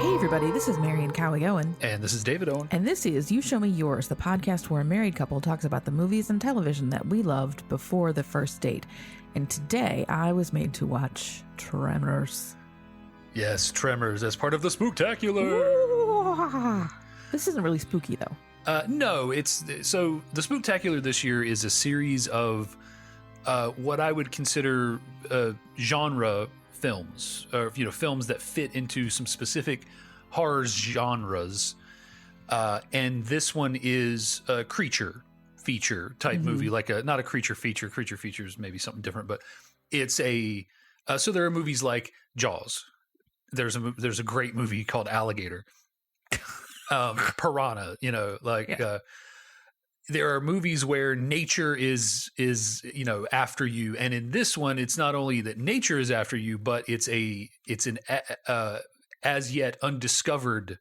Hey everybody, this is Marian Cowie Owen. And this is David Owen. And this is You Show Me Yours, the podcast where a married couple talks about the movies and television that we loved before the first date. And today I was made to watch Tremors. Yes, Tremors as part of the Spooktacular. Ooh, this isn't really spooky though. No, so the Spooktacular this year is a series of what I would consider genre films, or films that fit into some specific horror genres. And this one is a creature feature type movie, like not a creature feature. Creature feature is maybe something different, but it's so there are movies like Jaws. There's a great movie called Alligator. Piranha, there are movies where nature is after you, and in this one, it's not only that nature is after you, but it's an as yet undiscovered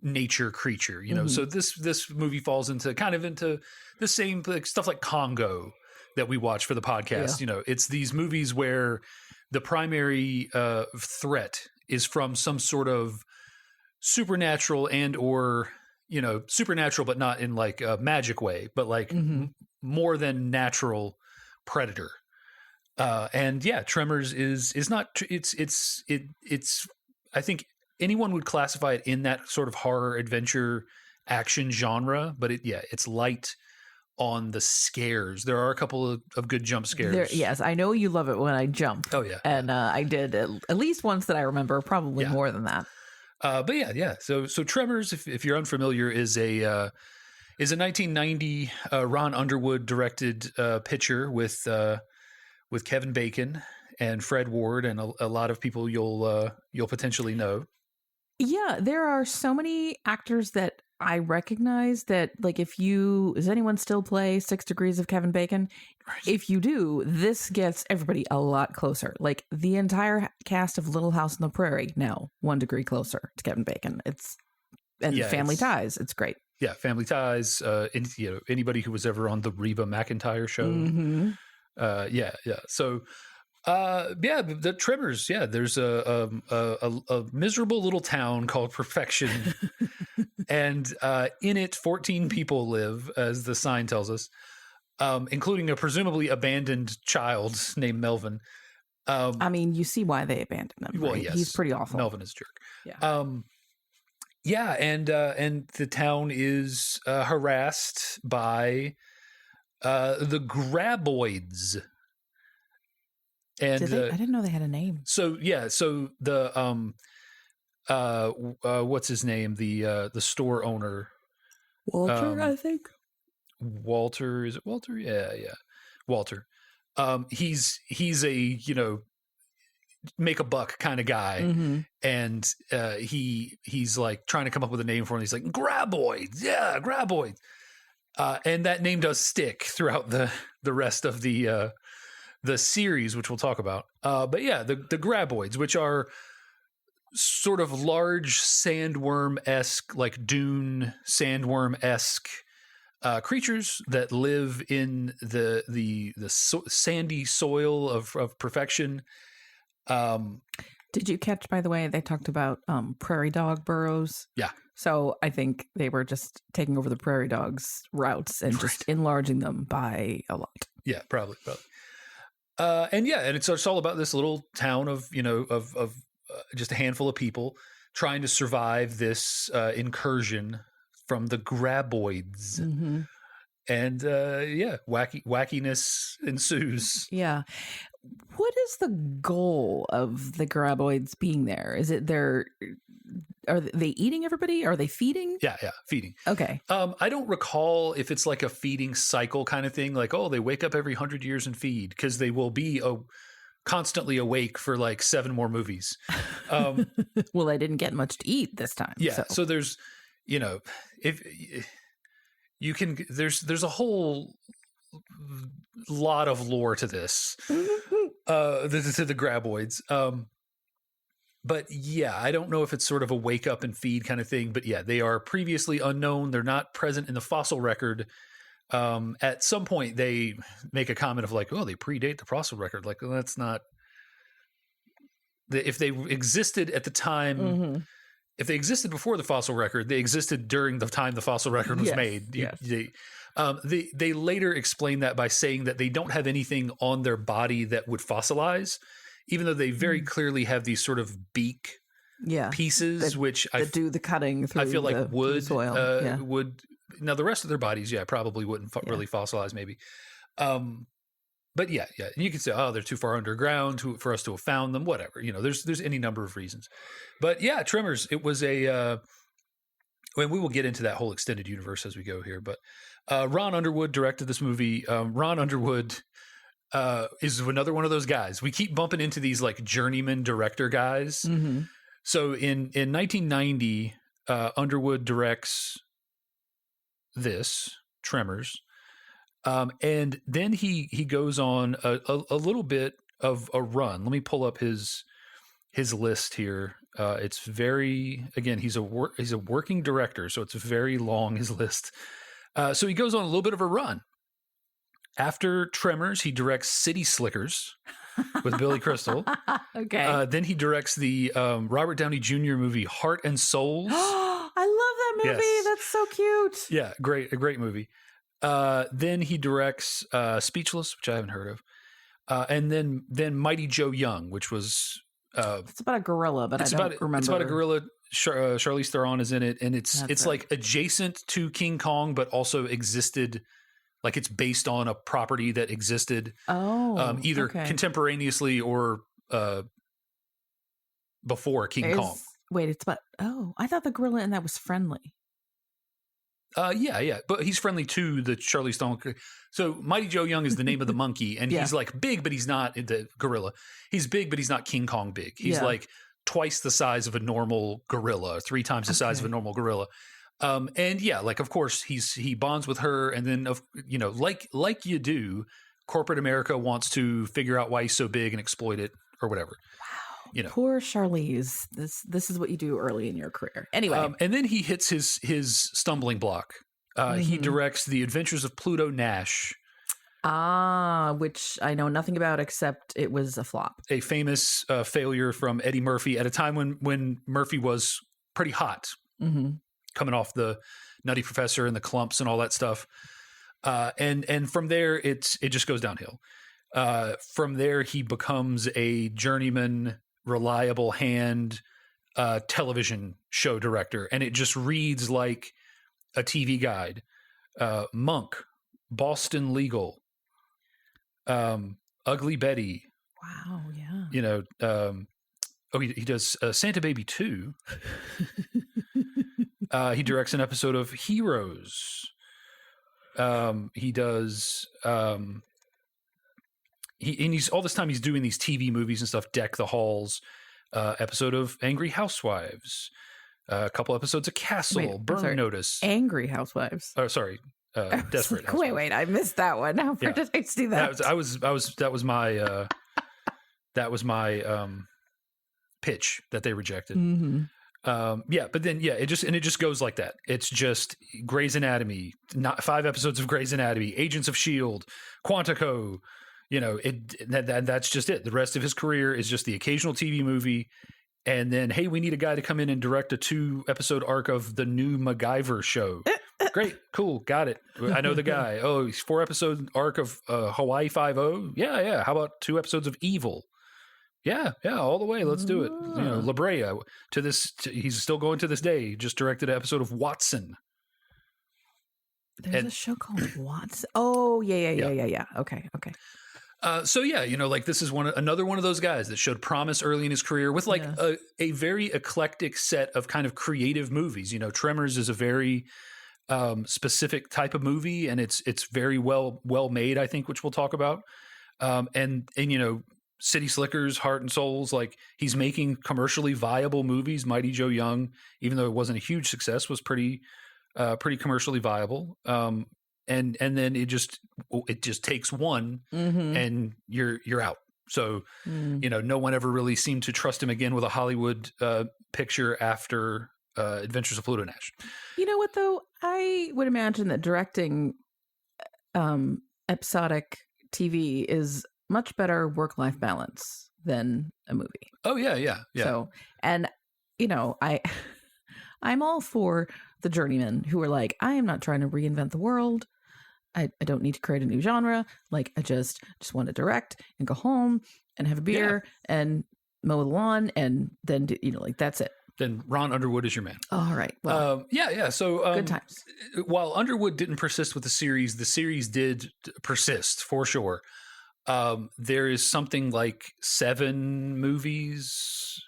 nature creature. So this movie falls into the same stuff like Congo that we watch for the podcast. Yeah. It's these movies where the primary threat is from some sort of supernatural supernatural, but not in like a magic way, but like more than natural predator. Tremors is not. It's. I think anyone would classify it in that sort of horror adventure action genre, but it's light on the scares. There are a couple of good jump scares. Yes, I know you love it when I jump. Oh yeah, and I did at least once that I remember. Probably more than that. So Tremors, if you're unfamiliar, is a 1990 Ron Underwood directed picture with Kevin Bacon and Fred Ward and a lot of people you'll potentially know. Yeah, there are so many actors that I recognize that, like, does anyone still play 6 Degrees of Kevin Bacon? Right. If you do, this gets everybody a lot closer. Like, the entire cast of Little House on the Prairie now 1 degree closer to Kevin Bacon. Family Ties. It's great. Yeah, Family Ties. Anybody who was ever on the Reba McEntire show. Mm-hmm. So. The Tremors. Yeah, there's a miserable little town called Perfection, and in it, 14 people live, as the sign tells us, including a presumably abandoned child named Melvin. You see why they abandoned him. Well, right? Yes, he's pretty awful. Melvin is a jerk. Yeah. And the town is harassed by the Graboids. And I didn't know they had a name. So the what's his name? The store owner, Walter, I think. Walter, is it Walter? Yeah, Walter. He's a make a buck kind of guy, and he's like trying to come up with a name for him. He's like Graboids, Graboids, and that name does stick throughout the rest of the series, which we'll talk about. The Graboids, which are sort of large sandworm-esque, like dune sandworm-esque creatures that live in the sandy soil of Perfection. Did you catch, by the way, they talked about prairie dog burrows? Yeah. So I think they were just taking over the prairie dogs' routes and just enlarging them by a lot. Yeah, probably. And it's all about this little town of just a handful of people trying to survive this incursion from the Graboids. Mm-hmm. And wackiness ensues. Yeah. What is the goal of the Graboids being there? Is it are they eating everybody? Are they feeding? Yeah, feeding. Okay. I don't recall if it's like a feeding cycle kind of thing, like, they wake up every 100 years and feed, because they will be constantly awake for like 7 more movies. Well, I didn't get much to eat this time. Yeah. So there's, if you can, there's a whole lot of lore to this, to the Graboids. But yeah, I don't know if it's sort of a wake up and feed kind of thing, but yeah, they are previously unknown. They're not present in the fossil record. At some point they make a comment of like, they predate the fossil record. Like, well, that's not if they existed at the time, if they existed before the fossil record, they existed during the time the fossil record was made. They later explain that by saying that they don't have anything on their body that would fossilize, even though they very clearly have these sort of beak pieces, which that do the cutting through I feel like would soil. Would. Now the rest of their bodies, probably wouldn't really fossilize, maybe. But yeah, you can say, oh, they're too far underground for us to have found them. Whatever, there's any number of reasons. But yeah, Tremors. It was a. We will get into that whole extended universe as we go here. But Ron Underwood directed this movie. Ron Underwood is another one of those guys. We keep bumping into these like journeyman director guys. Mm-hmm. So in 1990, Underwood directs this Tremors, and then he goes on a little bit of a run. Let me pull up his list here. It's very, again, he's a working director, so it's very long, his list. So he goes on a little bit of a run. After Tremors, he directs City Slickers with Billy Crystal. Okay. Then he directs the Robert Downey Jr. movie Heart and Souls. I love that movie. Yes. That's so cute. Yeah, a great movie. Then he directs Speechless, which I haven't heard of. And then Mighty Joe Young, which was it's about a gorilla, but I don't remember. It's about a gorilla. Charlize Theron is in it, and it's like adjacent to King Kong, but also existed. Like it's based on a property that existed, either contemporaneously or before King Kong. Wait, it's about. Oh, I thought the gorilla in that was friendly. Yeah, but he's friendly to the Charlize Theron. So Mighty Joe Young is the name of the monkey, and he's like big, but he's not the gorilla. He's big, but he's not King Kong big. He's like twice the size of a normal gorilla, 3 times the size of a normal gorilla. And like of course he bonds with her, and then like you do, corporate America wants to figure out why he's so big and exploit it or whatever. Wow. Poor Charlize. This is what you do early in your career. Anyway. And then he hits his stumbling block. He directs The Adventures of Pluto Nash. Which I know nothing about except it was a flop. A famous failure from Eddie Murphy at a time when Murphy was pretty hot. Mm-hmm. Coming off the Nutty Professor and the Clumps and all that stuff. And from there, it just goes downhill. From there, he becomes a journeyman, reliable hand television show director. And it just reads like a TV guide. Monk, Boston Legal, Ugly Betty. Wow, yeah. He does Santa Baby 2. He directs an episode of Heroes. He does. He's all this time he's doing these TV movies and stuff. Deck the Halls, episode of Angry Housewives, a couple episodes of Castle, Burn Notice, Angry Housewives. Oh, sorry, Desperate. Like, wait, I missed that one. How did I see that? That was my pitch that they rejected. Mm-hmm. But then it just goes like that. It's just Grey's Anatomy, not 5 episodes of Grey's Anatomy, Agents of S.H.I.E.L.D., Quantico. That's just it. The rest of his career is just the occasional TV movie, and then hey, we need a guy to come in and direct a 2-episode arc of the new MacGyver show. Great, cool, got it. I know the guy. Oh, he's 4-episode arc of Hawaii Five-0. Yeah. How about 2 episodes of Evil? Yeah, all the way. Let's do it. La Brea to this. He's still going to this day. He just directed an episode of Watson. There's a show called Watson. Oh, yeah. Okay. This is another one of those guys that showed promise early in his career with a very eclectic set of kind of creative movies. Tremors is a very specific type of movie, and it's very well made, I think, which we'll talk about. And City Slickers, Heart and Souls, like he's making commercially viable movies. Mighty Joe Young, even though it wasn't a huge success, was pretty commercially viable. And then it just takes one, and you're out. So no one ever really seemed to trust him again with a Hollywood picture after Adventures of Pluto Nash. You know what though? I would imagine that directing episodic TV is much better work-life balance than a movie. Oh yeah. So, and I'm all for the journeymen who are like, I am not trying to reinvent the world. I don't need to create a new genre. Like, I just want to direct and go home and have a beer and mow the lawn, and then like that's it. Then Ron Underwood is your man. All right. Well, yeah. So good times. While Underwood didn't persist with the series did persist for sure. There is something like 7 movies,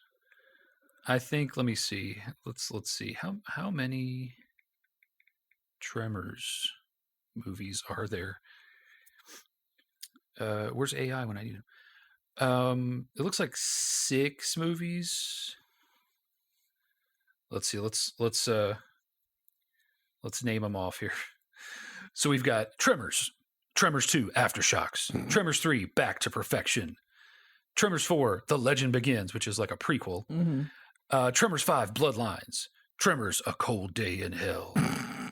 I think. Let me see. Let's see. How many Tremors movies are there? Where's AI when I need him? It looks like 6 movies. Let's see. Let's name them off here. So we've got Tremors, Tremors 2, Aftershocks, Tremors 3, Back to Perfection, Tremors 4, The Legend Begins, which is like a prequel, Tremors 5, Bloodlines, Tremors, A Cold Day in Hell,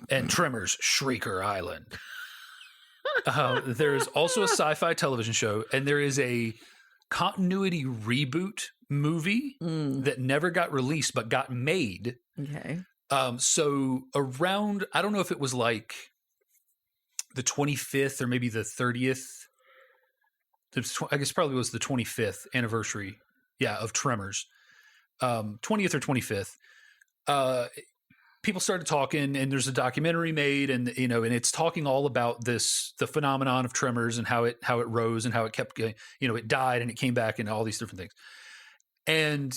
and Tremors, Shrieker Island. There is also a sci-fi television show, and there is a continuity reboot movie that never got released but got made. Okay. So around, I don't know if it was like the 25th or maybe the 30th. I guess probably was the 25th anniversary. Yeah, of Tremors. 20th or 25th. People started talking, and there's a documentary made, and and it's talking all about the phenomenon of Tremors and how it rose and how it kept going. It died and it came back and all these different things. And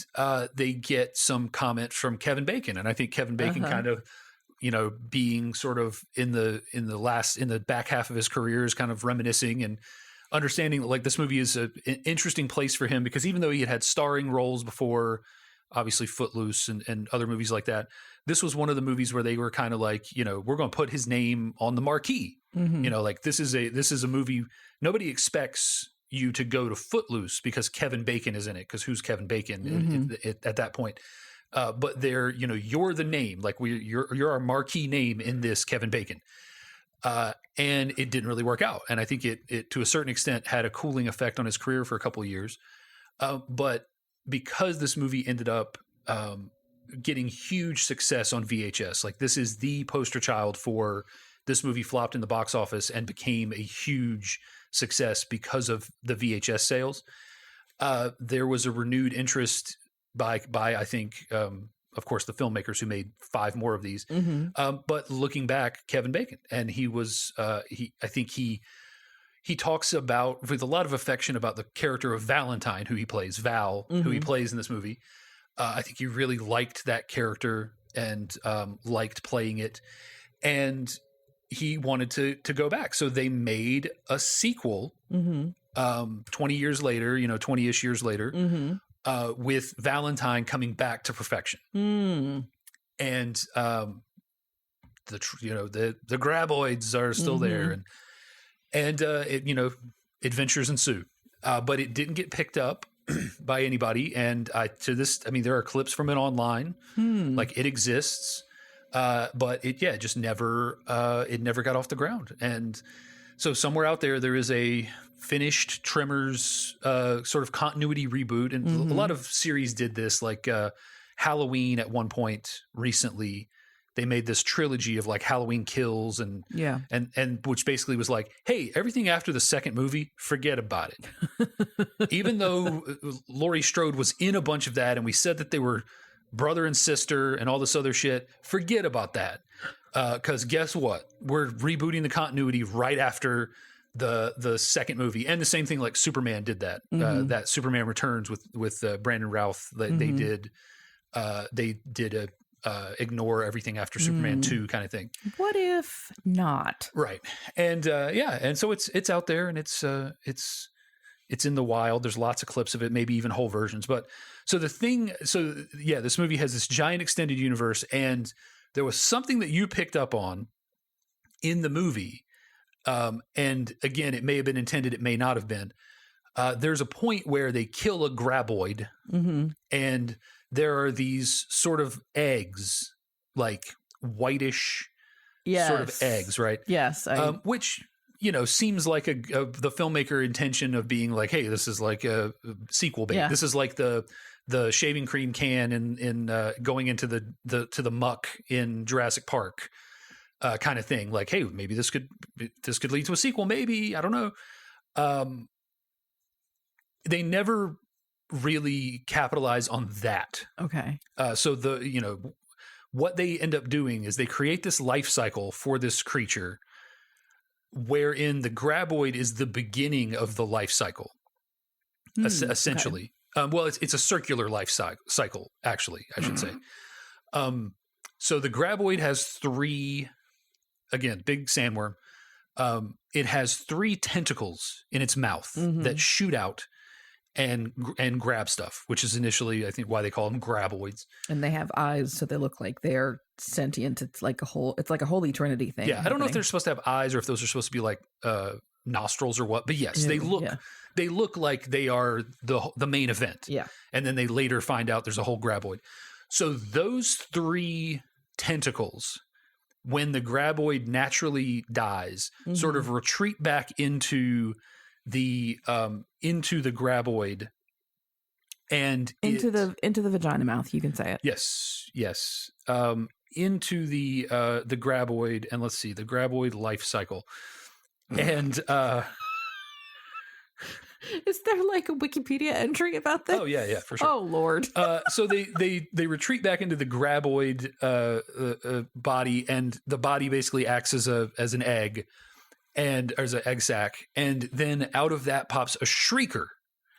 they get some comment from Kevin Bacon, and I think Kevin Bacon kind of, being sort of in the back half of his career is kind of reminiscing and understanding that like this movie is an interesting place for him, because even though he had starring roles before, obviously Footloose and other movies like that, this was one of the movies where they were kind of like, we're going to put his name on the marquee. Like this is a movie nobody expects you to go to Footloose because Kevin Bacon is in it, because who's Kevin Bacon at that point? But they're, you're the name, like you're our marquee name in this, Kevin Bacon. And it didn't really work out. And I think it to a certain extent had a cooling effect on his career for a couple of years. But because this movie ended up getting huge success on VHS, like this is the poster child for this movie, flopped in the box office and became a huge success because of the VHS sales. There was a renewed interest by I think, of course, the filmmakers who made 5 more of these. But looking back, Kevin Bacon, and he was I think he talks about with a lot of affection about the character of Valentine, who he plays, Val, who he plays in this movie. I think he really liked that character and liked playing it, and he wanted to go back. So they made a sequel 20 years later, 20-ish years later, with Valentine coming back to perfection. And the graboids are still there, and adventures ensue. But it didn't get picked up by anybody, and there are clips from it online. Like it exists. But it just never got off the ground. And so somewhere out there is a finished Tremors sort of continuity reboot. And a lot of series did this, like Halloween at one point recently. They made this trilogy of like Halloween Kills and which basically was like, hey, everything after the second movie, forget about it. Even though Laurie Strode was in a bunch of that, and we said that they were brother and sister and all this other shit, forget about that. Because guess what? We're rebooting the continuity right after the second movie. And the same thing like Superman did that. That Superman Returns with Brandon Routh. They did ignore everything after Superman 2 kind of thing. What if not? Right. And and so it's out there, and it's in the wild. There's lots of clips of it, maybe even whole versions. But this movie has this giant extended universe, and there was something that you picked up on in the movie. And again, it may have been intended, it may not have been. There's a point where they kill a graboid, and there are these sort of eggs, like whitish sort of eggs, right? Yes. Which seems like the filmmaker intention of being like, hey, this is like a sequel bait. Yeah. This is like the shaving cream can in going into the muck in Jurassic Park kind of thing. Like, hey, maybe this could lead to a sequel. Maybe, I don't know. They never really capitalize on that. Okay. So what they end up doing is they create this life cycle for this creature, wherein the graboid is the beginning of the life cycle, essentially. Okay. Well, it's a circular life cycle, actually, I should say. So the graboid has 3, again, big sandworm. It has 3 tentacles in its mouth that shoot out and grab stuff, which is initially, I think, why they call them graboids. And they have eyes, so they look like they're sentient. It's like a holy trinity thing. Yeah, I don't know if they're supposed to have eyes or if those are supposed to be like nostrils or what, but yes, they look like they are the main event. Yeah. And then they later find out there's a whole graboid. So those 3 tentacles, when the graboid naturally dies, sort of retreat back into the graboid and into the vagina mouth, you can say it. Yes. Into the graboid, and let's see, the graboid life cycle. And is there like a Wikipedia entry about this? Oh yeah, for sure. Oh Lord. So they retreat back into the graboid body, and the body basically acts as an egg, and as an egg sac, and then out of that pops a shrieker.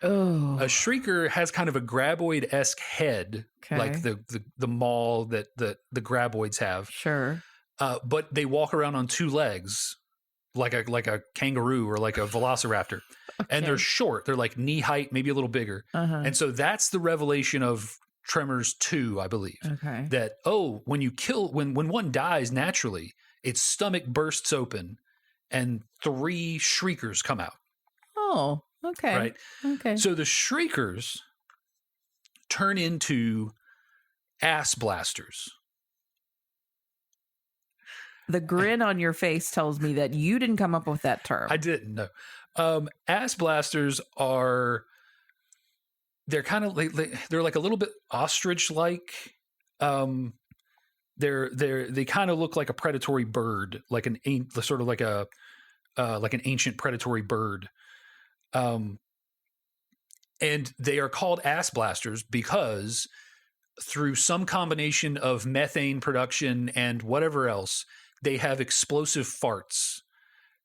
Oh. A shrieker has kind of a graboid-esque head, like the maw that the graboids have. Sure. But they walk around on 2 legs, like a kangaroo or like a velociraptor. Okay. And they're short. They're like knee height, maybe a little bigger. And so that's the revelation of Tremors 2, I believe. Okay. That, when one dies naturally, its stomach bursts open and 3 shriekers come out. Oh, okay. Right? Okay. So the shriekers turn into ass blasters. The grin on your face tells me that you didn't come up with that term. I didn't, no. Ass blasters they're kind of they're like a little bit ostrich-like. They kind of look like a predatory bird, like an ancient predatory bird. And they are called ass blasters because through some combination of methane production and whatever else, they have explosive farts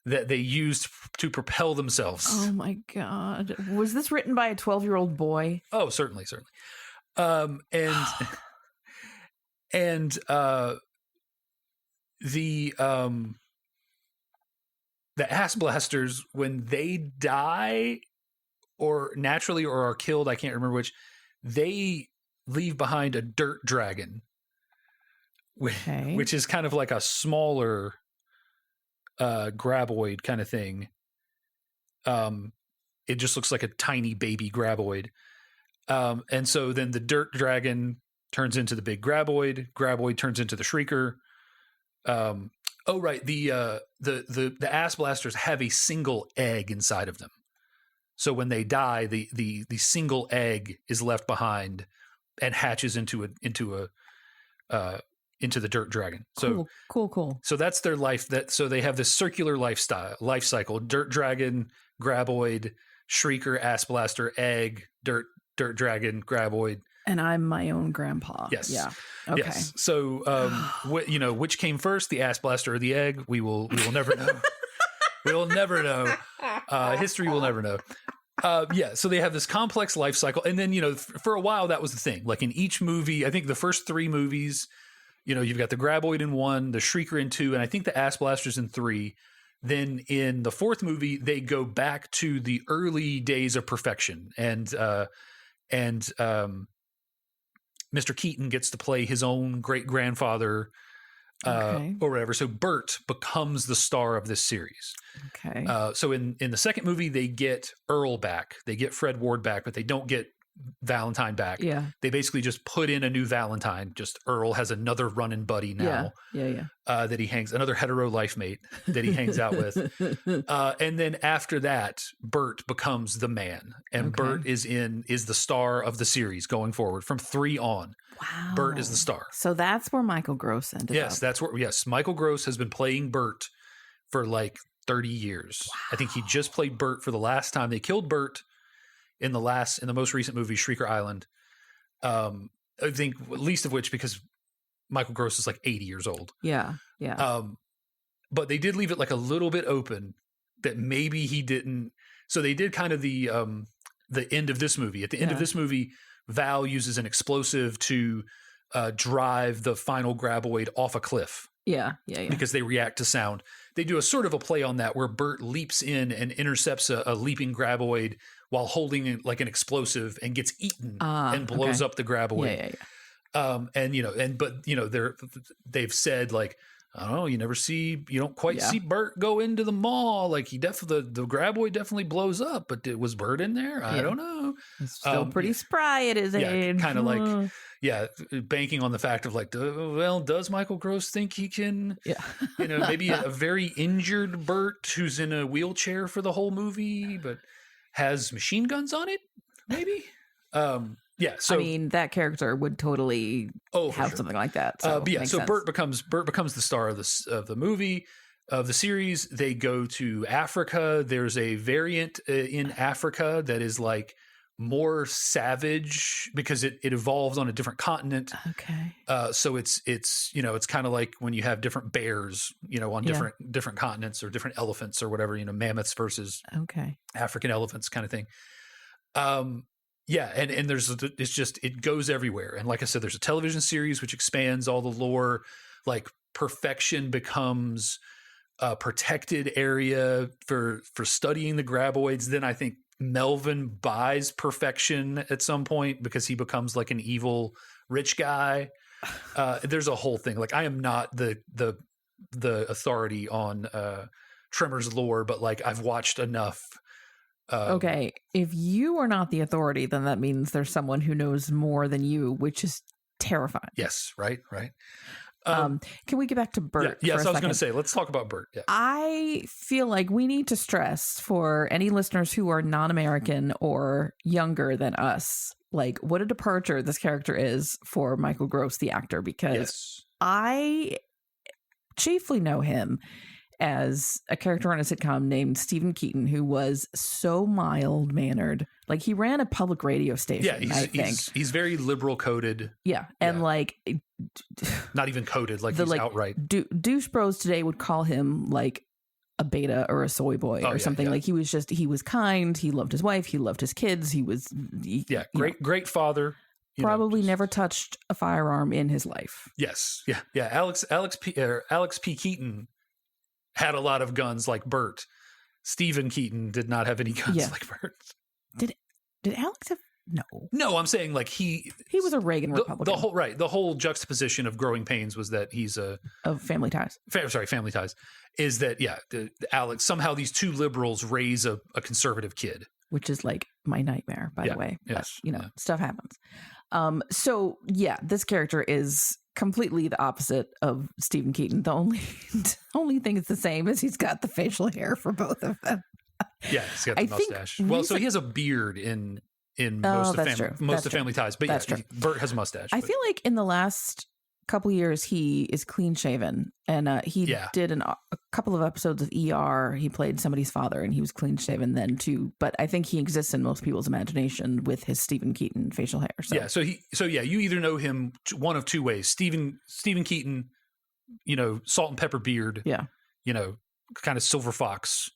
that they use to propel themselves. Oh my God. Was this written by a 12-year-old boy? Oh, certainly. And the ass blasters, when they die or naturally or are killed, I can't remember which, they leave behind a dirt dragon, which is kind of like a smaller graboid kind of thing. It just looks like a tiny baby graboid. And so then the dirt dragon turns into the big graboid turns into the shrieker. Oh, right. The ass blasters have a single egg inside of them. So when they die, the single egg is left behind and hatches into the dirt dragon. So cool. So that's their life. So they have this circular life cycle: dirt dragon, graboid, shrieker, ass blaster, egg, dirt dragon, graboid. And I'm my own grandpa. Yes. Yeah. Okay. Yes. So, which came first, the ass blaster or the egg? We will never know. We will never know. History will never know. So they have this complex life cycle. And then, for a while, that was the thing. Like in each movie, I think the first 3 movies, you've got the graboid in 1, the shrieker in 2, and I think the ass blasters in 3. Then in the 4th movie, they go back to the early days of perfection. And Mr. Keaton gets to play his own great-grandfather or whatever. So Bert becomes the star of this series. Okay. So in the second movie, they get Earl back. They get Fred Ward back, but they don't get Valentine back. Yeah. They basically just put in a new Valentine. Just Earl has another running buddy now. Yeah. That he hangs, another hetero life mate that he hangs out with. And then after that, Bert becomes the man, and Bert is the star of the series going forward from 3 on. Wow. Bert is the star. So that's where Michael Gross ended up. Yes, that's where. Yes, Michael Gross has been playing Bert for like 30 years. Wow. I think he just played Bert for the last time. They killed Bert in the most recent movie, Shrieker Island. I think least of which because Michael Gross is like 80 years old. Yeah. But they did leave it like a little bit open that maybe he didn't. So they did kind of the end of this movie. At the end of this movie, Val uses an explosive to drive the final graboid off a cliff. Yeah. Because they react to sound. They do a sort of a play on that where Bert leaps in and intercepts a leaping graboid while holding like an explosive and gets eaten and blows up the graboid. Yeah. They've said like, I don't know, you don't quite see Bert go into the mall. Like the graboid definitely blows up, but was Bert in there? I don't know. He's still pretty spry at his age. Kind of like, banking on the fact of like, does Michael Gross think he can, maybe a very injured Bert who's in a wheelchair for the whole movie, but has machine guns on it? Maybe. So I mean, that character would totally have something like that. So, so Bert becomes the star of the movie, of the series. They go to Africa. There's a variant in Africa that is like more savage because it evolved on a different continent. Okay. So it's kind of like when you have different bears, on different continents or different elephants or whatever, mammoths versus African elephants kind of thing. And it goes everywhere. And like I said, there's a television series which expands all the lore. Like perfection becomes a protected area for studying the graboids. Then I think Melvin buys perfection at some point because he becomes like an evil rich guy. There's a whole thing. Like I am not the authority on Tremors lore, but like I've watched enough. If you are not the authority, then that means there's someone who knows more than you, which is terrifying. Yes, right. Can we get back to Bert? Yes, I was going to say, let's talk about Bert. Yeah. I feel like we need to stress for any listeners who are non-American or younger than us, like what a departure this character is for Michael Gross, the actor, because I chiefly know him as a character on a sitcom named Stephen Keaton, who was so mild-mannered. Like he ran a public radio station. Yeah, he's very liberal coded. Yeah, and like not even coded, like he's outright. Douche bros today would call him like a beta or a soy boy or something. Like he was kind. He loved his wife. He loved his kids. He was great father. Probably never touched a firearm in his life. Yes, yeah. Alex P. Keaton had a lot of guns like Bert. Stephen Keaton did not have any guns like Bert. Did Alex have? No, I'm saying like he was a Reagan Republican. The whole juxtaposition of Growing Pains was that he's of Family Ties. Family Ties is that Alex, somehow these two liberals raise a conservative kid, which is like my nightmare, by the way. Yes, but, stuff happens. This character is completely the opposite of Stephen Keaton. The only thing that's the same is he's got the facial hair for both of them. Yeah, he's got the mustache. So he has a beard in most of Family Ties, but Bert has a mustache. I feel like in the last couple years he is clean shaven, and he did a couple of episodes of ER. He played somebody's father, and he was clean shaven then too. But I think he exists in most people's imagination with his Stephen Keaton facial hair. So. You either know him one of two ways: Stephen Keaton, salt and pepper beard, kind of silver fox,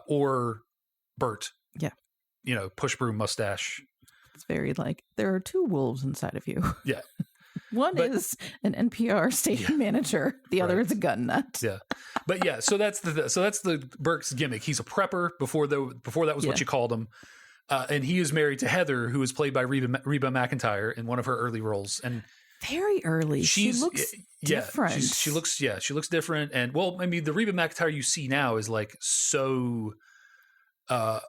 or Bert, push broom mustache. It's very like there are two wolves inside of you. Yeah. One is an NPR station manager. The other is a gun nut. Yeah, but so that's the Bert's gimmick. He's a prepper before that was what you called him, and he is married to Heather, who is played by Reba McEntire in one of her early roles. And very early, she looks different. She looks different. And the Reba McEntire you see now is like so a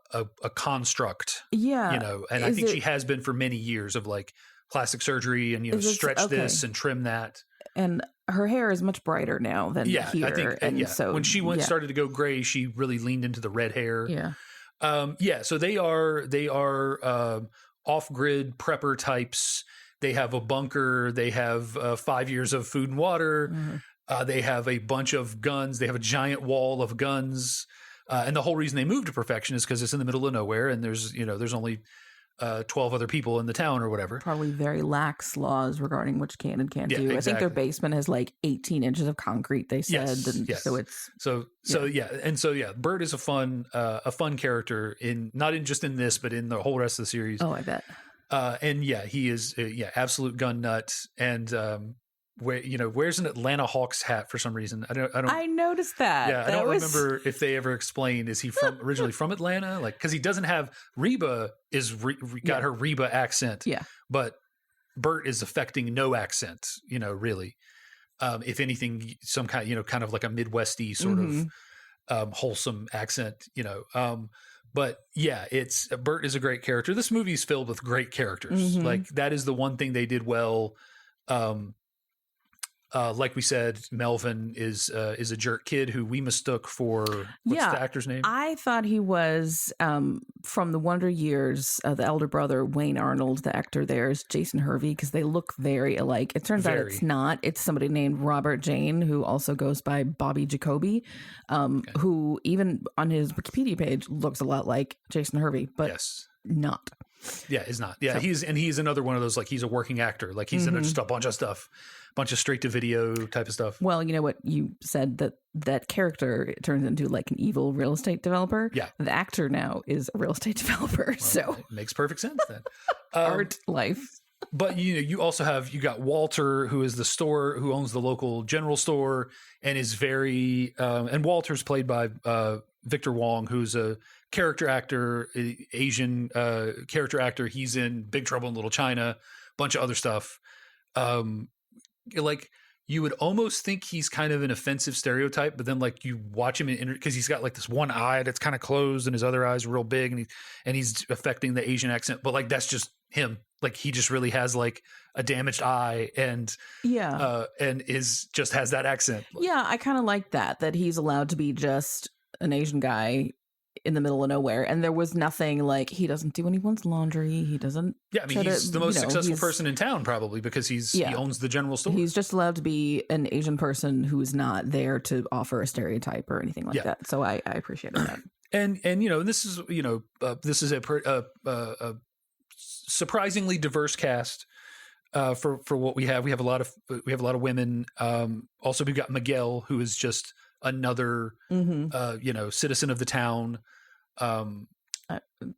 construct. Yeah. You know, and I think she has been for many years of like plastic surgery and, you know, stretch this and trim that. And her hair is much brighter now than here. I think, and so when she started to go gray, she really leaned into the red hair. Yeah. So they are off-grid prepper types. They have a bunker. They have 5 years of food and water. Mm-hmm. They have a bunch of guns. They have a giant wall of guns. And the whole reason they moved to Perfection is because it's in the middle of nowhere, and there's only 12 other people in the town or whatever. Probably very lax laws regarding what you can and can't do. Exactly. I think their basement has like 18 inches of concrete, they said. So Bert is a fun character not just in this, but in the whole rest of the series. Oh, I bet. He is absolute gun nut, and wears an Atlanta Hawks hat for some reason. I noticed that. Yeah, I don't remember if they ever explained, is he originally from Atlanta? Like, because he doesn't have Reba got her Reba accent. Yeah, but Bert is affecting no accent. Really. If anything, some kind of like a Midwesty sort of wholesome accent. But yeah, Bert is a great character. This movie is filled with great characters. Mm-hmm. Like, that is the one thing they did well. Like we said, Melvin is a jerk kid who we mistook for what's the actor's name? I thought he was from the Wonder Years, the elder brother, Wayne Arnold. The actor there is Jason Hervey, because they look very alike. It turns out it's not. It's somebody named Robert Jane, who also goes by Bobby Jacoby, who even on his Wikipedia page looks a lot like Jason Hervey, but not. Yeah, is not. Yeah, he's another one of those, like, he's a working actor. Like, he's in just a bunch of stuff, bunch of straight to video type of stuff. Well, you know what you said, that character turns into like an evil real estate developer. Yeah, the actor now is a real estate developer. Well, so it makes perfect sense then. Art life. But you got Walter, who is who owns the local general store, and is very and Walter's played by Victor Wong, who's a character actor, Asian character actor. He's in Big Trouble in Little China, bunch of other stuff. Like, you would almost think he's kind of an offensive stereotype, but then like you watch him because he's got like this one eye that's kind of closed and his other eye's real big, and he's affecting the Asian accent. But like, that's just him. Like, he just really has like a damaged eye and just has that accent. Yeah, I kind of like that he's allowed to be just an Asian guy in the middle of nowhere, and there was nothing like, he doesn't do anyone's laundry, he doesn't. Yeah, I mean, he's the most successful person in town, probably, because he owns the general store. He's just allowed to be an Asian person who is not there to offer a stereotype or anything like that. So I appreciated that. And this is this is a surprisingly diverse cast for what we have. We have a lot of women. Also, we've got Miguel, who is just another citizen of the town.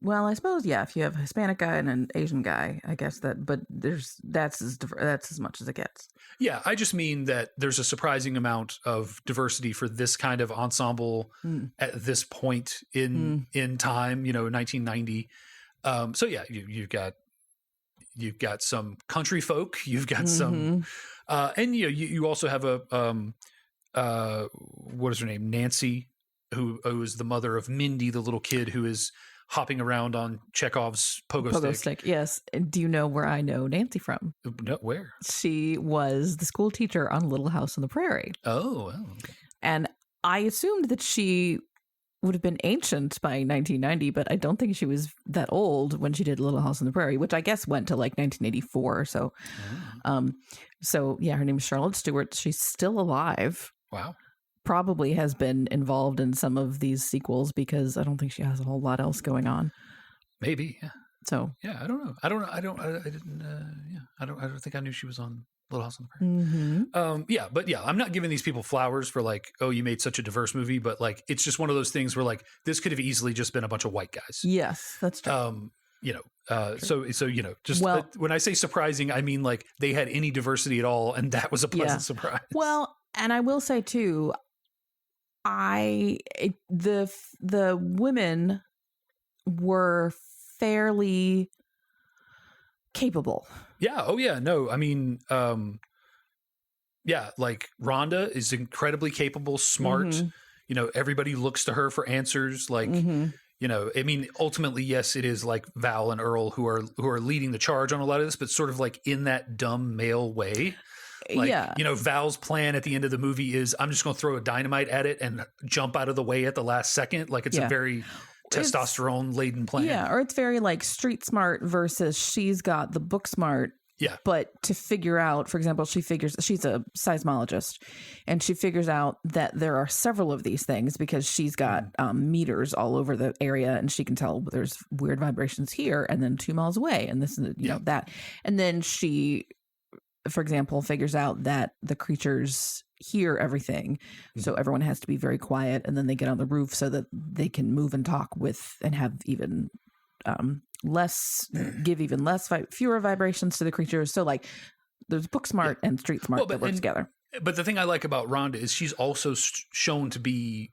Well, I suppose if you have a Hispanic guy and an Asian guy, I guess that's as much as it gets. Yeah, I just mean that there's a surprising amount of diversity for this kind of ensemble at this point in time. 1990. So yeah, you've got some country folk, you've got some, and you also have a what is her name, Nancy, who is the mother of Mindy, the little kid who is hopping around on Chekhov's pogo stick. Yes. And do you know where I know Nancy from? No, where? She was the school teacher on Little House on the Prairie. Oh, okay. And I assumed that she would have been ancient by 1990, but I don't think she was that old when she did Little House on the Prairie, which I guess went to like 1984 or so. So yeah, her name is Charlotte Stewart. She's still alive. Wow. Probably has been involved in some of these sequels, because I don't think she has a whole lot else going on. Maybe, yeah. So yeah, I don't know. I don't think I knew she was on Little House on the Prairie. I'm not giving these people flowers for like, oh, you made such a diverse movie, but like, it's just one of those things where like, this could have easily just been a bunch of white guys. Yes, that's true. When I say surprising, I mean like they had any diversity at all, and that was a pleasant surprise. Well, and I will say too, the women were fairly capable. Yeah. Oh yeah. No, I mean, like Rhonda is incredibly capable, smart. Everybody looks to her for answers. Like, you know, I mean, ultimately, yes, it is like Val and Earl who are leading the charge on a lot of this, but sort of like in that dumb male way. Like, Yeah. you know, Val's plan at the end of the movie is I'm just going to throw a dynamite at it and jump out of the way at the last second. Like it's a very testosterone laden plan. Yeah. Or it's very like street smart versus she's got the book smart. Yeah. But to figure out, for example, she's a seismologist and she figures out that there are several of these things because she's got meters all over the area and she can tell there's weird vibrations here and then 2 miles away and this and you know that. And then she, for example, figures out that the creatures hear everything. So everyone has to be very quiet and then they get on the roof so that they can move and talk with and have even fewer vibrations to the creatures. So like there's book smart and street smart that work together. But the thing I like about Rhonda is she's also shown to be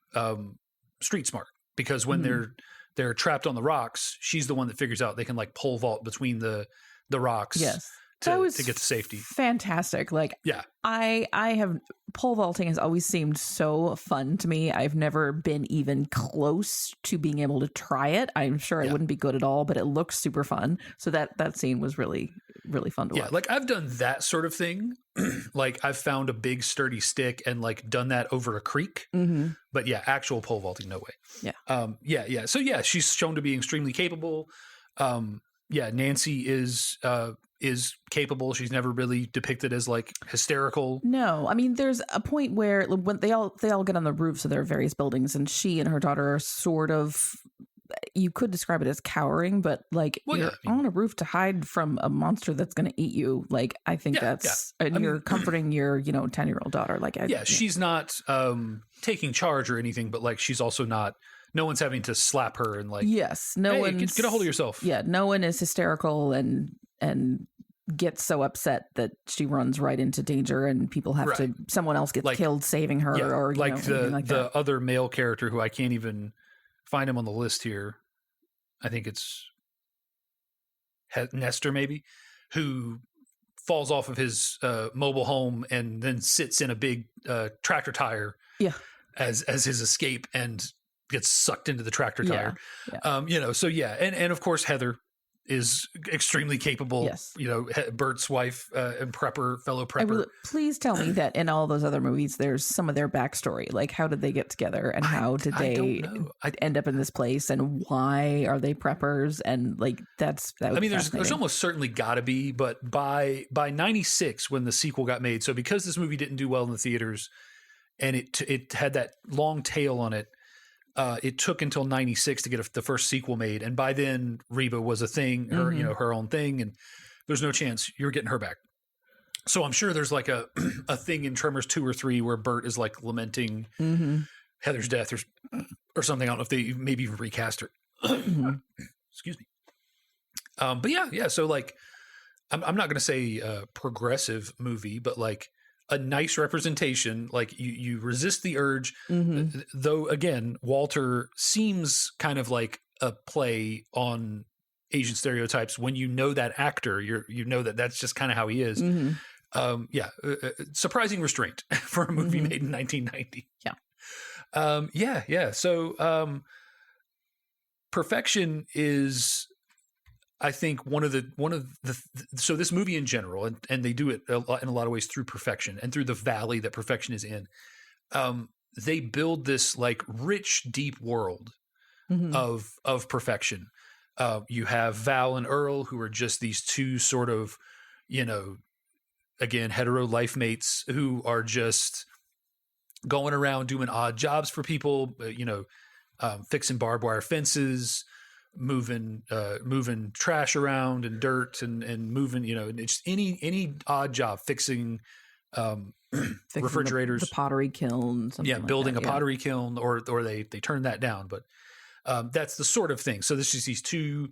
street smart because when they're trapped on the rocks, she's the one that figures out they can like pole vault between the rocks. Yes. To get to safety. Fantastic. Like, yeah, I have pole vaulting has always seemed so fun to me. I've never been even close to being able to try it. I'm sure I wouldn't be good at all, but it looks super fun. So that scene was really, really fun to watch. Yeah, like I've done that sort of thing. Like I've found a big sturdy stick and like done that over a creek. But yeah, actual pole vaulting, no way. Yeah. So yeah, she's shown to be extremely capable. Nancy is capable. She's never really depicted as like hysterical. No, I mean, there's a point where when they all get on the roofs of their various buildings, and she and her daughter are sort of, you could describe it as cowering, but like you're on a roof to hide from a monster that's going to eat you. Like I think and you're comforting your 10-year-old daughter. Like she's not taking charge or anything, but like she's also not. No one's having to slap her and like one's get a hold of yourself. Yeah, no one is hysterical and gets so upset that she runs right into danger and people have to someone else gets killed saving her or like the that. Other male character who I can't even find him on the list here. I think it's Nestor maybe, who falls off of his mobile home and then sits in a big tractor tire as his escape and gets sucked into the tractor tire. And of course Heather is extremely capable. Yes. Bert's wife and fellow prepper. Please tell me that in all those other movies there's some of their backstory. Like how did they get together and how did they end up in this place and why are they preppers and like there's almost certainly got to be, but by 96 when the sequel got made, so because this movie didn't do well in the theaters and it had that long tail on it, it took until 96 to get the first sequel made. And by then Reba was a thing, her own thing. And there's no chance you're getting her back. So I'm sure there's like a thing in Tremors 2 or 3 where Bert is like lamenting Heather's death or something. I don't know if they maybe even recast her. Excuse me. But yeah. So like, I'm not going to say a progressive movie, but like, a nice representation. Like you resist the urge, though again, Walter seems kind of like a play on Asian stereotypes. When you know that actor, you know that that's just kind of how he is. Surprising restraint for a movie made in 1990. So perfection is, I think one of the so this movie in general, and they do it in a lot of ways through perfection and through the valley that perfection is in. They build this like rich, deep world of perfection. You have Val and Earl, who are just these two sort of, again, hetero life mates who are just going around doing odd jobs for people, fixing barbed wire fences, moving trash around and dirt and moving, it's any odd job, fixing refrigerators, the pottery kiln, building a pottery kiln, or they turn that down. But that's the sort of thing. So this is these two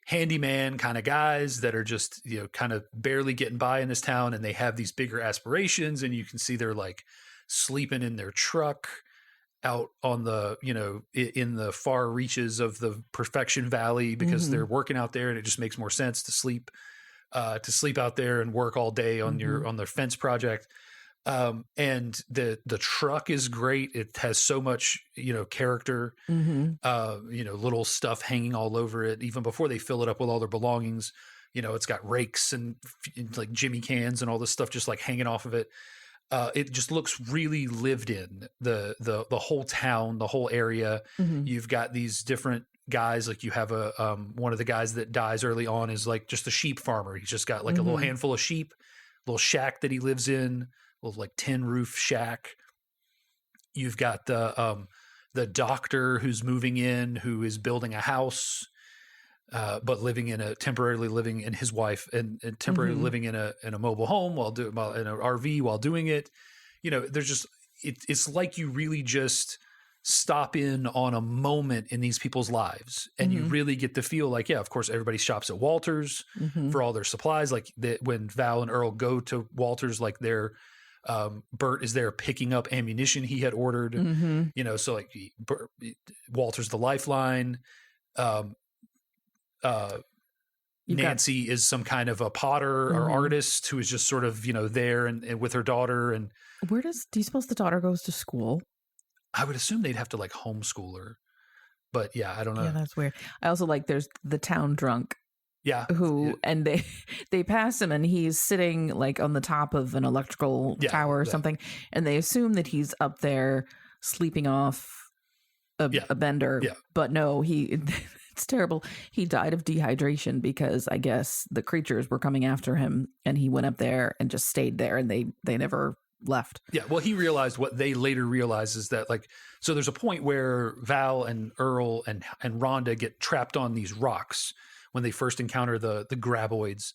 handyman kind of guys that are just, kind of barely getting by in this town, and they have these bigger aspirations, and you can see they're like sleeping in their truck out on the, in the far reaches of the Perfection Valley because they're working out there, and it just makes more sense to sleep out there and work all day on on their fence project. And the truck is great. It has so much, character, little stuff hanging all over it, even before they fill it up with all their belongings. It's got rakes and like Jimmy cans and all this stuff just like hanging off of it. It just looks really lived in. The whole town, the whole area. You've got these different guys. Like you have one of the guys that dies early on is like just a sheep farmer. He's just got like a little handful of sheep, little shack that he lives in, little like tin roof shack. You've got the doctor who's moving in, who is building a house, but temporarily living in his wife and temporarily living in a mobile home in an RV while doing it. There's just it's like you really just stop in on a moment in these people's lives, and you really get to feel like, yeah, of course, everybody shops at Walters for all their supplies. Like when Val and Earl go to Walters, like Bert is there picking up ammunition he had ordered, so like Walter's the lifeline. Nancy is some kind of a potter or artist who is just sort of, there and with her daughter. And do you suppose the daughter goes to school? I would assume they'd have to like homeschool her, but yeah, I don't know. Yeah, that's weird. I also like there's the town drunk. Yeah. And they pass him and he's sitting like on the top of an electrical tower or something. And they assume that he's up there sleeping off a bender. Yeah. But no, it's terrible. He died of dehydration because I guess the creatures were coming after him and he went up there and just stayed there and they never left. Yeah. Well, he realized what they later realized is that so there's a point where Val and Earl and Rhonda get trapped on these rocks when they first encounter the graboids,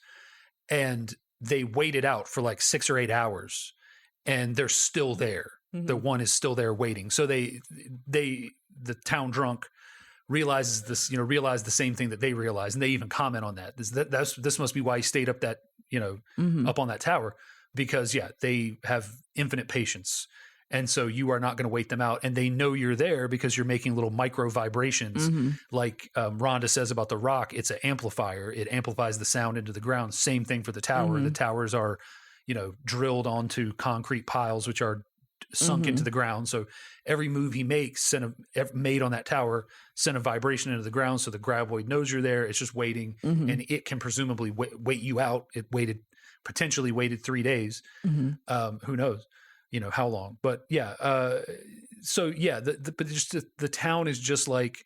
and they wait it out for like 6 or 8 hours and they're still there. The one is still there waiting. So the town drunk realizes the same thing that they realize. And they even comment on that. This must be why he stayed up that, up on that tower, because they have infinite patience. And so you are not going to wait them out. And they know you're there because you're making little micro vibrations. Like Rhonda says about the rock, it's an amplifier. It amplifies the sound into the ground. Same thing for the tower. The towers are, drilled onto concrete piles, which are sunk into the ground. So every move he makes made on that tower sent a vibration into the ground. So the graboid knows you're there. It's just waiting, and it can presumably wait you out. It potentially waited 3 days. Who knows? How long, but so yeah, but just the town is just like,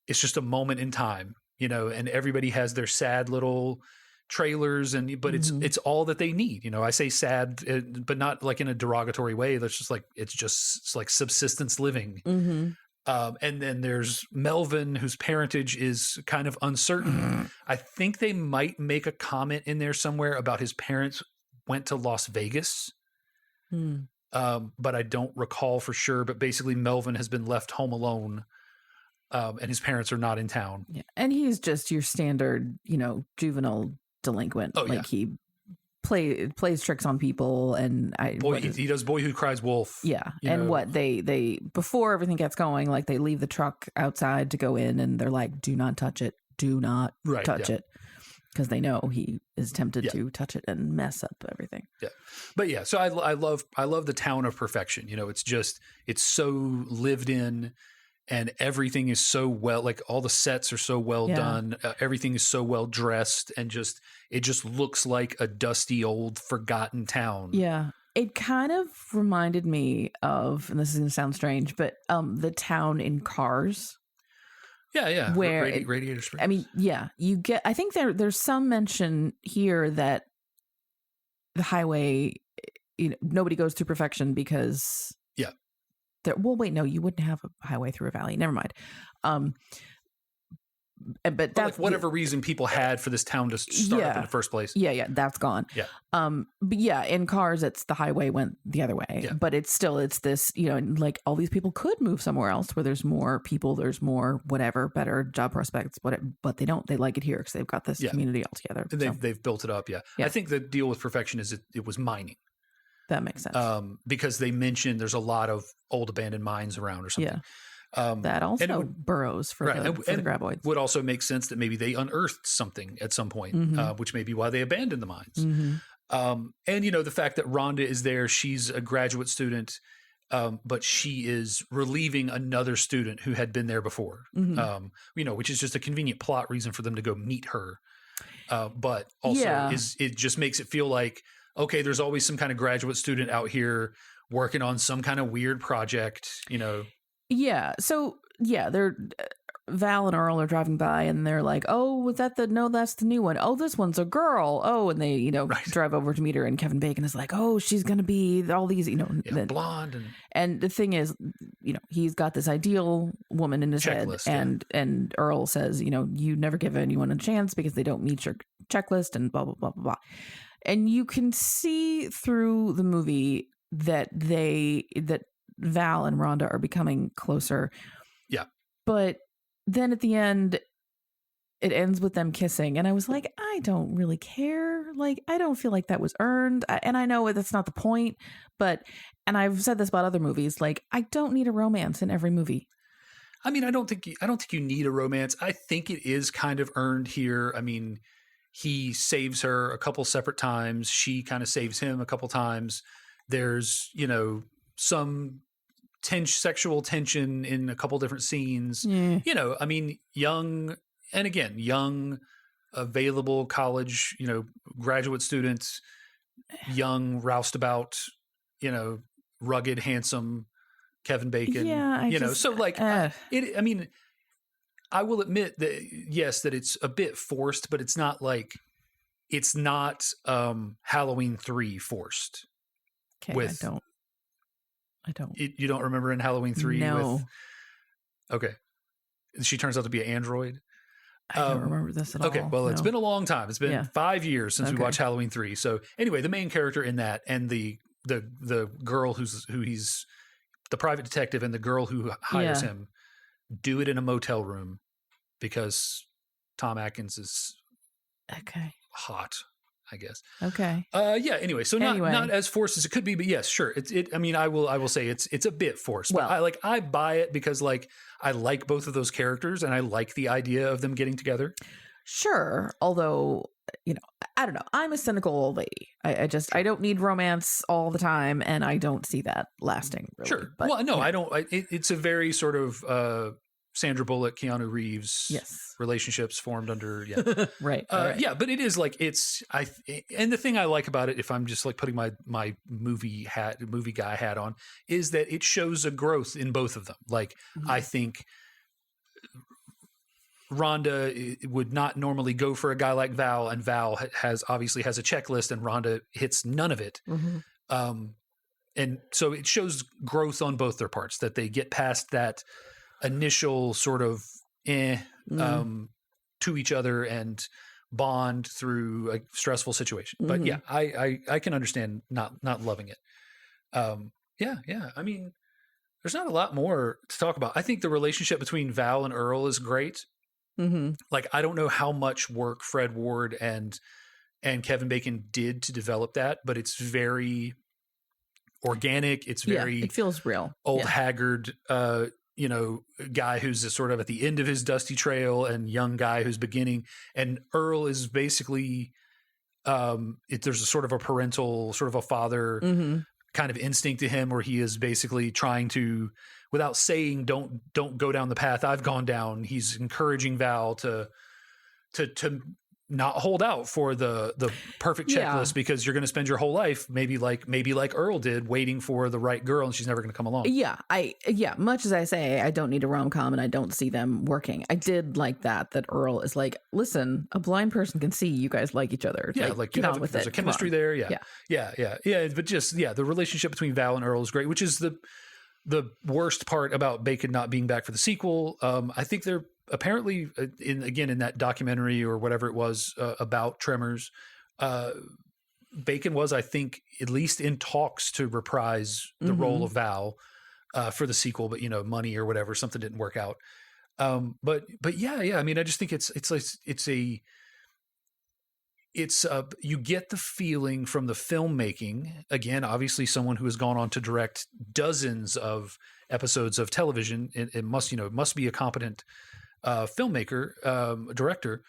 it's just a moment in time, and everybody has their sad little trailers but it's all that they need. I say sad, but not like in a derogatory way. That's just like, it's like subsistence living. And then there's Melvin, whose parentage is kind of uncertain. I think they might make a comment in there somewhere about his parents went to Las Vegas. But I don't recall for sure. But basically, Melvin has been left home alone, and his parents are not in town. Yeah. And he's just your standard, juvenile delinquent. Oh, like he plays tricks on people, and he does Boy Who Cries Wolf. Yeah. And what they before everything gets going, like they leave the truck outside to go in, and they're like, "Do not touch it. Do not touch it." Because they know he is tempted to touch it and mess up everything. Yeah, but yeah, so I love the town of perfection. It's so lived in, and everything is so well. Like all the sets are so well done. Everything is so well dressed, and it just looks like a dusty old forgotten town. Yeah, it kind of reminded me of, and this is going to sound strange, but the town in Cars. Yeah. Where Radiator Springs. I mean, you get. I think there's some mention here that the highway, nobody goes through perfection because well, wait, no, you wouldn't have a highway through a valley. Never mind. But that's like whatever reason people had for this town to start up in the first place. Yeah, that's gone. Yeah. But in Cars, it's the highway went the other way. Yeah. But it's this, like all these people could move somewhere else where there's more people, there's more whatever, better job prospects, but they don't. They like it here because they've got this community all together. They've built it up. Yeah. I think the deal with perfection is it was mining. That makes sense. Because they mentioned there's a lot of old abandoned mines around or something. Yeah. That also burrows for the graboids. Would also make sense that maybe they unearthed something at some point, which may be why they abandoned the mines. And the fact that Rhonda is there, she's a graduate student, but she is relieving another student who had been there before, which is just a convenient plot reason for them to go meet her. But also it just makes it feel like, okay, there's always some kind of graduate student out here working on some kind of weird project, Yeah. So they're Val and Earl are driving by and they're like, oh, was that no, that's the new one. Oh, this one's a girl. Oh, and they, drive over to meet her, and Kevin Bacon is like, oh, she's going to be all these, blonde. And the thing is, he's got this ideal woman in his checklist, head. And Earl says, you never give anyone a chance because they don't meet your checklist and blah, blah, blah, blah, blah. And you can see through the movie that Val and Rhonda are becoming closer. Yeah. But then at the end, it ends with them kissing. And I was like, I don't really care. Like, I don't feel like that was earned. And I know that's not the point, and I've said this about other movies, like, I don't need a romance in every movie. I mean, I don't think you need a romance. I think it is kind of earned here. I mean, he saves her a couple separate times. She kind of saves him a couple times. There's, some sexual tension in a couple different scenes. Yeah. I mean, young, available college, graduate students, young, roustabout, rugged, handsome Kevin Bacon. Yeah, so like I mean, I will admit that yes, that it's a bit forced, but it's not Halloween 3 forced. Okay, I don't. You don't remember in Halloween 3? No. Okay. She turns out to be an android. I don't remember this at all. Okay, well, it's been a long time. It's been 5 years since we watched Halloween 3. So anyway, the main character in that, and the girl who he's the private detective, and the girl who hires him, do it in a motel room because Tom Atkins is hot, I guess. Okay. Anyway, so not as forced as it could be, but yes, sure. I mean, I will say it's a bit forced. But I buy it because I like both of those characters and I like the idea of them getting together. Sure. Although, I don't know. I'm a cynical old lady. I don't need romance all the time, and I don't see that lasting really. Sure. But, well, no, I don't. It's a very sort of Sandra Bullock, Keanu Reeves relationships formed under right. Yeah, but it is and the thing I like about it, if I'm just putting my movie guy hat on, is that it shows a growth in both of them. I think Rhonda would not normally go for a guy like Val, and Val obviously has a checklist, and Rhonda hits none of it. And so it shows growth on both their parts, that they get past that initial sort of to each other and bond through a stressful situation. But yeah, I can understand not loving it. I mean, there's not a lot more to talk about. I think the relationship between Val and Earl is great. I don't know how much work Fred Ward and Kevin Bacon did to develop that, but it's very organic. It's very it feels real. Old haggard guy who's sort of at the end of his dusty trail, and young guy who's beginning. And Earl is basically there's a sort of a parental, sort of a father kind of instinct to him, where he is basically trying to, without saying, don't go down the path I've gone down. He's encouraging Val to not hold out for the perfect checklist, because you're going to spend your whole life maybe like Earl did, waiting for the right girl, and she's never going to come along. Much as I say I don't need a rom-com and I don't see them working, I did like that Earl is like, listen, a blind person can see you guys like each other. Get on with it. There's a chemistry there. But just the relationship between Val and Earl is great, which is the worst part about Bacon not being back for the sequel. I think they're apparently in that documentary or whatever it was about Tremors, Bacon was, I think, at least in talks to reprise the role of Val for the sequel, but money or whatever, something didn't work out. But yeah. I mean, I just think you get the feeling from the filmmaking, again, obviously someone who has gone on to direct dozens of episodes of television, it must be a competent filmmaker, director.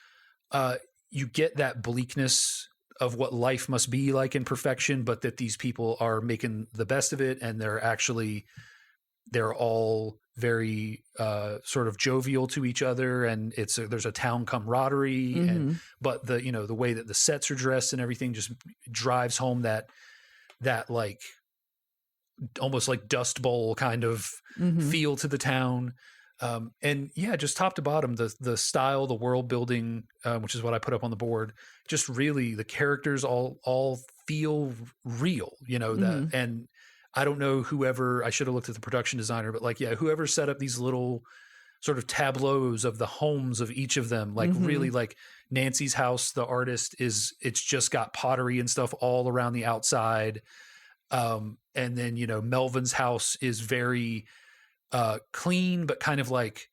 You get that bleakness what life must be like in perfection, but that these people are making the best of it, and they're all very sort of jovial to each other, and there's a town camaraderie, but the way that the sets are dressed and everything just drives home that like almost like Dust Bowl kind of feel to the town. And yeah, just top to bottom, the style, the world building, which is what I put up on the board, just really the characters all feel real, that. And I don't know I should have looked at the production designer, but like, yeah, whoever set up these little sort of tableaus of the homes of each of them, like really, like Nancy's house, the artist it's just got pottery and stuff all around the outside. And then, Melvin's house is very clean, but kind of like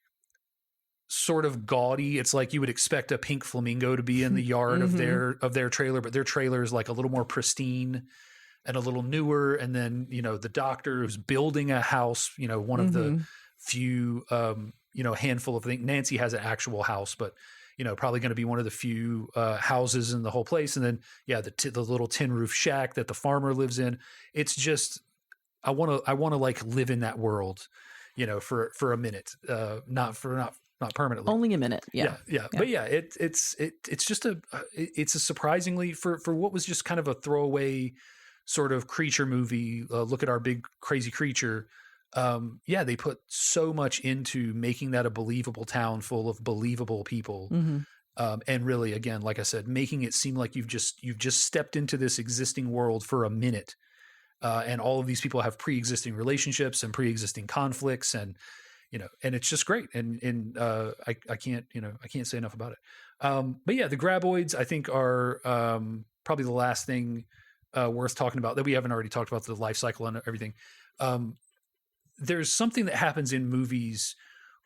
sort of gaudy. It's like you would expect a pink flamingo to be in the yard of their trailer, but their trailer is like a little more pristine and a little newer. And then, the doctor who's building a house, one of the few, handful of things. Nancy has an actual house, but probably going to be one of the few houses in the whole place. And then, yeah, the little tin roof shack that the farmer lives in. It's just, I want to like live in that world, for a minute, not permanently. Only a minute. Yeah. But yeah, it's just it's a surprisingly for what was just kind of a throwaway sort of creature movie. Look at our big crazy creature. They put so much into making that a believable town full of believable people. And really, again, like I said, making it seem like you've just stepped into this existing world for a minute. And all of these people have pre-existing relationships and pre-existing conflicts, and and it's just great. And I can't say enough about it. But yeah, the graboids I think are probably the last thing worth talking about that we haven't already talked about, the life cycle and everything. There's something that happens in movies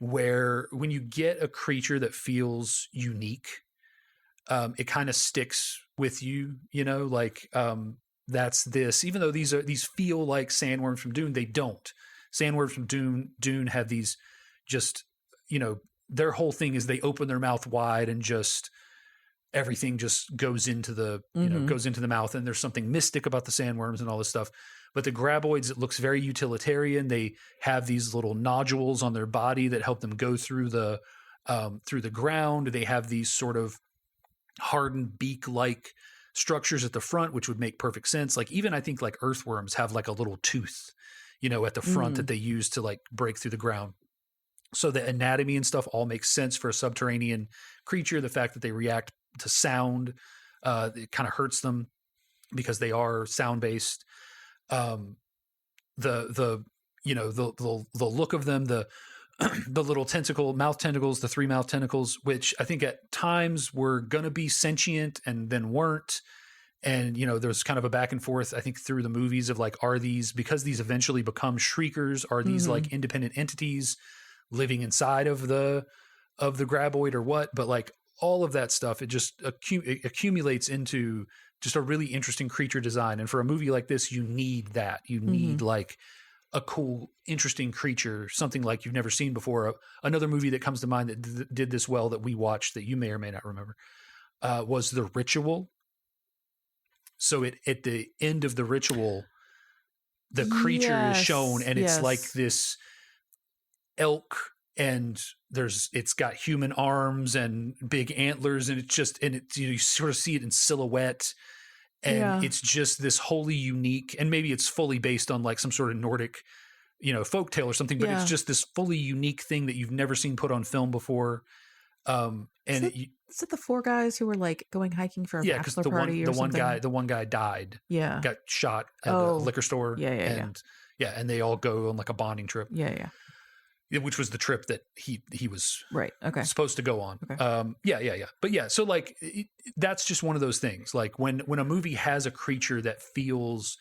where when you get a creature that feels unique, it kind of sticks with you, that's this, even though these feel like sandworms from Dune, they don't. Sandworms from Dune have these just, their whole thing is they open their mouth wide and just everything just goes into the, goes into the mouth, and there's something mystic about the sandworms and all this stuff. But the graboids, it looks very utilitarian. They have these little nodules on their body that help them go through the ground. They have these sort of hardened beak-like structures at the front, which would make perfect sense. Like even I think like earthworms have like a little tooth, at the front that they use to like break through the ground. So the anatomy and stuff all makes sense for a subterranean creature. The fact that they react to sound, it kind of hurts them because they are sound based. The look of them, the little mouth tentacles, the 3 mouth tentacles, which I think at times were going to be sentient and then weren't. And, there's kind of a back and forth, I think, through the movies of like, are these, because these eventually become shriekers, are these like independent entities living inside of the graboid or what? But like all of that stuff, it just accumulates into just a really interesting creature design. And for a movie like this, you need that. You need like a cool, interesting creature, something like you've never seen before. Another movie that comes to mind that did this well that we watched that you may or may not remember was The Ritual. So at the end of The Ritual, the creature is shown, and it's like this elk, and it's got human arms and big antlers, and you sort of see it in silhouette. And it's just this wholly unique, and maybe it's fully based on like some sort of Nordic, folktale or something, but it's just this fully unique thing that you've never seen put on film before. Is it the 4 guys who were like going hiking for a bachelor party or something? The one guy died. Yeah. Got shot at a liquor store. And they all go on like a bonding trip. Yeah. Which was the trip that he was supposed to go on. Okay. But yeah, so like that's just one of those things. Like when a movie has a creature that feels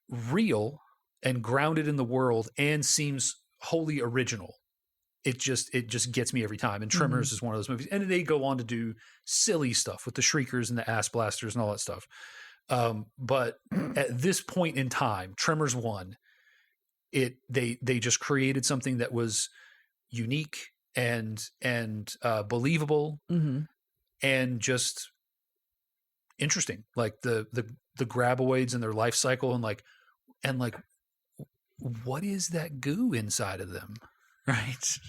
real and grounded in the world and seems wholly original, it just gets me every time. And Tremors is one of those movies. And they go on to do silly stuff with the shriekers and the ass blasters and all that stuff. But at this point in time, Tremors 1, they just created something that was unique and believable and just interesting, like the graboids and their life cycle, and like what is that goo inside of them, right?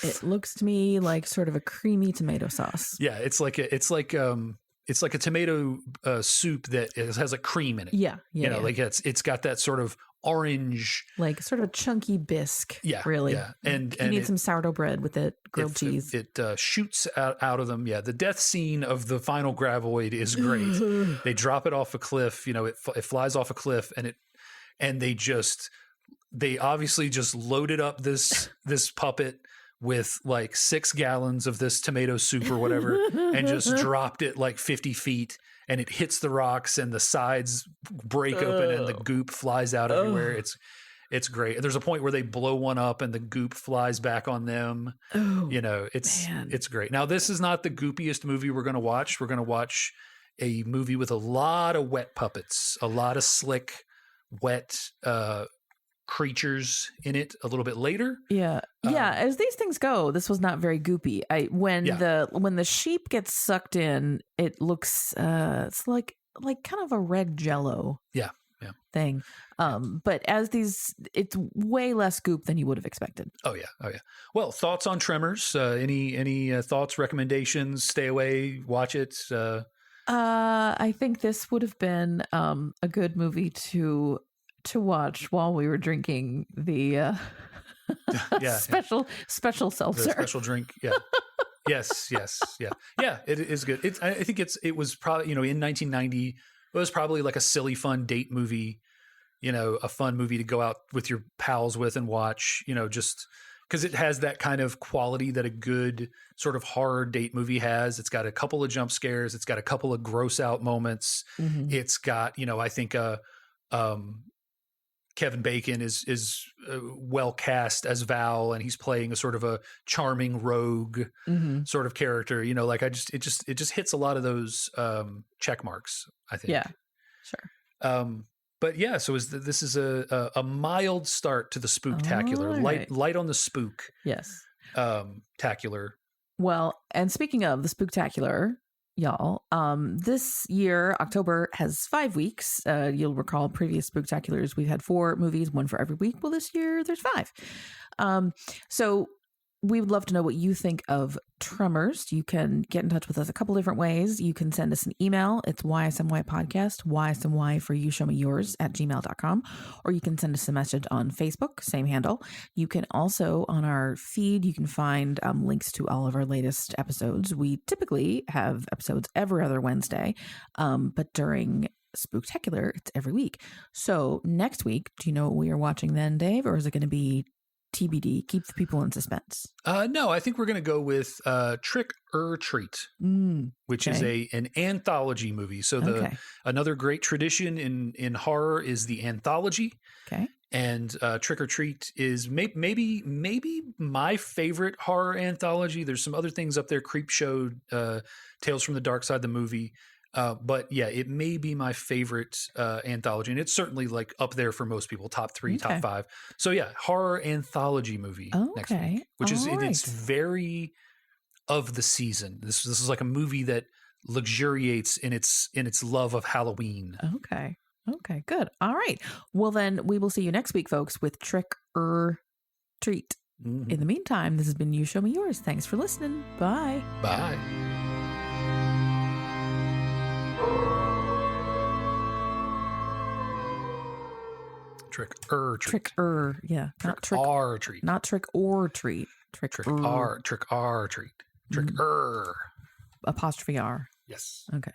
It looks to me like sort of a creamy tomato sauce. Yeah, it's like a tomato soup that has a cream in it. Yeah, like it's got that sort of orange, like sort of a chunky bisque. Yeah, really. Yeah, and you need some sourdough bread with it, grilled cheese. It shoots out of them. Yeah, the death scene of the final graboid is great. They drop it off a cliff. It flies off a cliff, and they obviously just loaded up this puppet with like 6 gallons of this tomato soup or whatever, and just dropped it like 50 feet, and it hits the rocks and the sides break open and the goop flies out everywhere. It's great. There's a point where they blow one up and the goop flies back on them. It's great. Now, this is not the goopiest movie we're going to watch. We're going to watch a movie with a lot of wet puppets, a lot of slick, wet creatures in it a little bit later. As these things go, this was not very goopy. When the sheep gets sucked in, it looks it's like kind of a red jello thing. But as it's way less goop than you would have expected. Oh yeah. Well, thoughts on Tremors? Any thoughts, recommendations? Stay away, watch it. I think this would have been a good movie to watch while we were drinking the special seltzer. The special drink. Yeah. Yes. Yeah, it is good. I think it was probably, in 1990, it was probably like a silly, fun date movie, a fun movie to go out with your pals with and watch, just because it has that kind of quality that a good sort of horror date movie has. It's got a couple of jump scares. It's got a couple of gross out moments. Mm-hmm. It's got, I think, Kevin Bacon is well cast as Val, and he's playing a sort of a charming rogue sort of character. It just hits a lot of those check marks, I think. Yeah, sure. But yeah, so this is a mild start to the Spooktacular, right. light on the spook. Yes. Tacular. Well, and speaking of the Spooktacular, y'all, this year October has 5 weeks. You'll recall previous Spooktaculars, we've had 4 movies, one for every week. Well, this year there's 5. So we would love to know what you think of Tremors. You can get in touch with us a couple different ways. You can send us an email. It's ysmypodcast, ysmy for you show me yours @gmail.com, or you can send us a message on Facebook, same handle. You can also, on our feed, you can find links to all of our latest episodes. We typically have episodes every other Wednesday, but during Spooktacular, it's every week. So next week, do you know what we are watching then, Dave, or is it going to be TBD? Keep the people in suspense. No, I think we're going to go with Trick or Treat, which is an anthology movie. So another great tradition in horror is the anthology. Okay. And Trick or Treat is maybe my favorite horror anthology. There's some other things up there, Creepshow, Tales from the Dark Side, the movie. But yeah, it may be my favorite anthology, and it's certainly like up there for most people, top 3, top 5. So yeah, horror anthology movie next week, which is it's very of the season. This is like a movie that luxuriates in its love of Halloween. Okay, good. All right. Well, then we will see you next week, folks, with Trick or Treat. Mm-hmm. In the meantime, this has been You Show Me Yours. Thanks for listening. Bye. Bye. Trick or treat. Trick or, yeah. Trick or treat. Not trick or treat. Trick or treat. Trick or. Apostrophe R. Yes. Okay.